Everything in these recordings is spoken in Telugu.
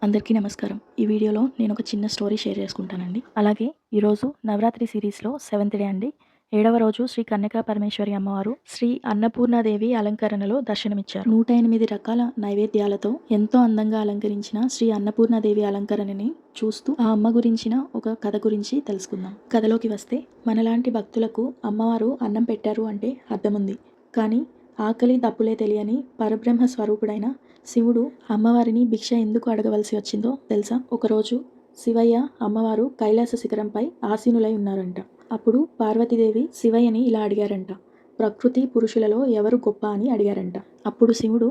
అందరికీ నమస్కారం. ఈ వీడియోలో నేను ఒక చిన్న స్టోరీ షేర్ చేసుకుంటానండి. అలాగే ఈరోజు నవరాత్రి సిరీస్‌లో సెవెంత్ డే అండి. 7వ రోజు శ్రీ కన్యకా పరమేశ్వరి అమ్మవారు శ్రీ అన్నపూర్ణాదేవి అలంకరణలో దర్శనమిచ్చారు. 108 రకాల నైవేద్యాలతో ఎంతో అందంగా అలంకరించిన శ్రీ అన్నపూర్ణాదేవి అలంకరణని చూస్తూ ఆ అమ్మ గురించిన ఒక కథ గురించి తెలుసుకుందాం. కథలోకి వస్తే మనలాంటి భక్తులకు అమ్మవారు అన్నం పెట్టారు అంటే అర్థముంది. కానీ ఆకలి దప్పులే తెలియని పరబ్రహ్మ స్వరూపుడైన శివుడు అమ్మవారిని భిక్ష ఎందుకు అడగవలసి వచ్చిందో తెలుసా? ఒకరోజు శివయ్య అమ్మవారు కైలాస శిఖరంపై ఆసీనులై ఉన్నారంట. అప్పుడు పార్వతీదేవి శివయ్యని ఇలా అడిగారంట. ప్రకృతి పురుషులలో ఎవరు గొప్ప అని అడిగారంట. అప్పుడు శివుడు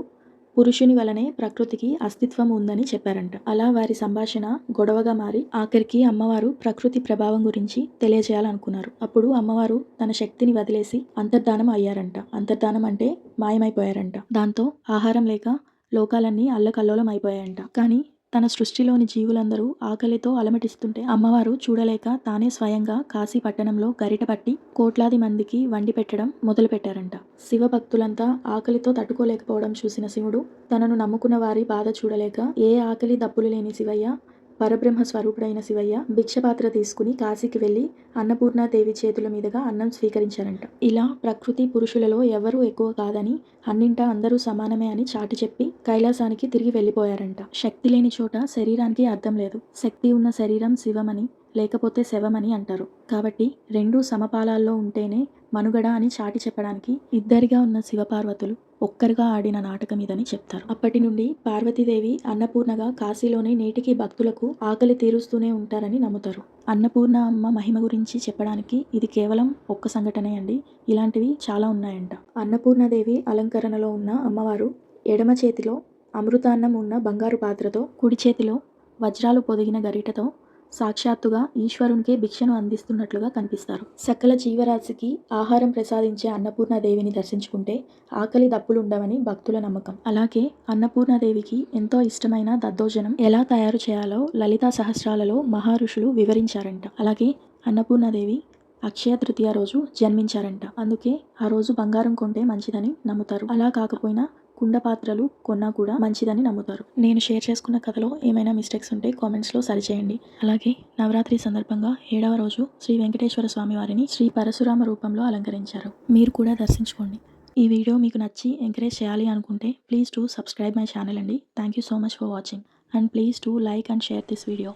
పురుషుని వలనే ప్రకృతికి అస్తిత్వం ఉందని చెప్పారంట. అలా వారి సంభాషణ గొడవగా మారి ఆఖరికి అమ్మవారు ప్రకృతి ప్రభావం గురించి తెలియజేయాలనుకున్నారు. అప్పుడు అమ్మవారు తన శక్తిని వదిలేసి అంతర్ధానం అయ్యారంట. అంతర్ధానం అంటే మాయమైపోయారంట. దాంతో ఆహారం లేక లోకాలన్నీ అల్లకల్లోలం అయిపోయాయంట. కానీ తన సృష్టిలోని జీవులందరూ ఆకలితో అలమటిస్తుంటే అమ్మవారు చూడలేక తానే స్వయంగా కాశీ పట్టణంలో గరిట పట్టి కోట్లాది మందికి వండి పెట్టడం మొదలుపెట్టారంట. శివ భక్తులంతా ఆకలితో తట్టుకోలేకపోవడం చూసిన శివుడు తనను నమ్ముకున్న వారి బాధ చూడలేక ఏ ఆకలి దప్పులు లేని శివయ్య పరబ్రహ్మ స్వరూపుడైన శివయ్య భిక్షపాత్ర తీసుకుని కాశీకి వెళ్లి అన్నపూర్ణాదేవి చేతుల మీదుగా అన్నం స్వీకరించారంట. ఇలా ప్రకృతి పురుషులలో ఎవరూ ఎక్కువ కాదని, అన్నింటా అందరూ సమానమే అని చాటి చెప్పి కైలాసానికి తిరిగి వెళ్ళిపోయారంట. శక్తి లేని చోట శరీరానికి అర్థం లేదు. శక్తి ఉన్న శరీరం శివమని, లేకపోతే శవమని అంటారు. కాబట్టి రెండూ సమపాలాల్లో ఉంటేనే మనుగడ అని చాటి చెప్పడానికి ఇద్దరిగా ఉన్న శివపార్వతులు ఒక్కరుగా ఆడిన నాటకం ఇదని చెప్తారు. అప్పటి నుండి పార్వతీదేవి అన్నపూర్ణగా కాశీలోనే నేటికి భక్తులకు ఆకలి తీరుస్తూనే ఉంటారని నమ్ముతారు. అన్నపూర్ణ అమ్మ మహిమ గురించి చెప్పడానికి ఇది కేవలం ఒక్క సంఘటనే అండి. ఇలాంటివి చాలా ఉన్నాయంట. అన్నపూర్ణాదేవి అలంకరణలో ఉన్న అమ్మవారు ఎడమ చేతిలో అమృతాన్నం ఉన్న బంగారు పాత్రతో, కుడి చేతిలో వజ్రాలు పొదిగిన గరిటతో సాక్షాత్తుగా ఈశ్వరునికే భిక్షను అందిస్తున్నట్లుగా కనిపిస్తారు. సకల జీవరాశికి ఆహారం ప్రసాదించే అన్నపూర్ణాదేవిని దర్శించుకుంటే ఆకలి దప్పులుండవని భక్తుల నమ్మకం. అలాగే అన్నపూర్ణాదేవికి ఎంతో ఇష్టమైన దద్దోజనం ఎలా తయారు చేయాలో లలితా సహస్రాలలో మహర్షులు వివరించారంట. అలాగే అన్నపూర్ణాదేవి అక్షయ తృతీయ రోజు జన్మించారంట. అందుకే ఆ రోజు బంగారం కొంటే మంచిదని నమ్ముతారు. అలా కాకపోయినా కుండ పాత్రలు కొన్నా కూడా మంచిదని నమ్ముతారు. నేను షేర్ చేసుకున్న కథలో ఏమైనా మిస్టేక్స్ ఉంటే కామెంట్స్లో సరిచేయండి. అలాగే నవరాత్రి సందర్భంగా 7వ రోజు శ్రీ వెంకటేశ్వర స్వామి వారిని శ్రీ పరశురామ రూపంలో అలంకరించారు. మీరు కూడా దర్శించుకోండి. ఈ వీడియో మీకు నచ్చి ఎంకరేజ్ చేయాలి అనుకుంటే please to subscribe my channel అండి. Thank you so much for watching and please to like and share this video.